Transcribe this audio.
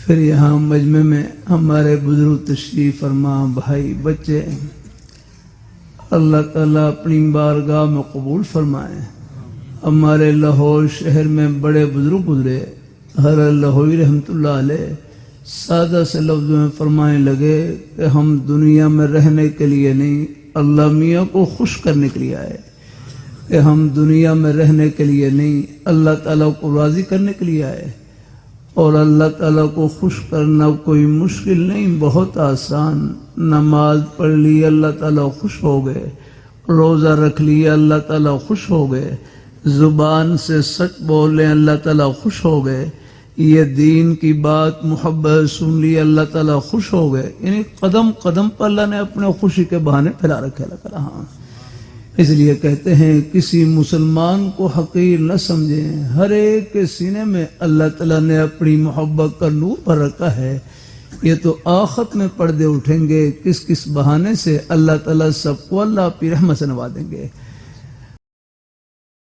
پھر یہاں مجمع میں ہمارے بزرگ تشریف فرما، بھائی بچے، اللہ تعالیٰ اپنی بارگاہ میں قبول فرمائے۔ ہمارے لاہور شہر میں بڑے بزرگ گزرے، حضرت لاہوری رحمۃ اللہ علیہ سادہ سے لفظوں میں فرمانے لگے کہ ہم دنیا میں رہنے کے لیے نہیں، اللہ میاں کو خوش کرنے کے لیے آئے، کہ ہم دنیا میں رہنے کے لیے نہیں، اللہ تعالیٰ کو راضی کرنے کے لیے آئے۔ اور اللہ تعالیٰ کو خوش کرنا کوئی مشکل نہیں، بہت آسان۔ نماز پڑھ لی اللہ تعالیٰ خوش ہو گئے، روزہ رکھ لیا اللہ تعالیٰ خوش ہو گئے، زبان سے سچ بول لیں اللہ تعالیٰ خوش ہو گئے، یہ دین کی بات محبت سن لی اللہ تعالیٰ خوش ہو گئے۔ یعنی قدم قدم پر اللہ نے اپنے خوشی کے بہانے پھیلا رکھے۔ اللہ تعالیٰ ہاں اس لیے کہتے ہیں کسی مسلمان کو حقیر نہ سمجھیں، ہر ایک کے سینے میں اللہ تعالیٰ نے اپنی محبت کا نور بھر رکھا ہے۔ یہ تو آخرت میں پردے اٹھیں گے، کس کس بہانے سے اللہ تعالیٰ سب کو اللہ اپنی رحمت سے نوازیں گے۔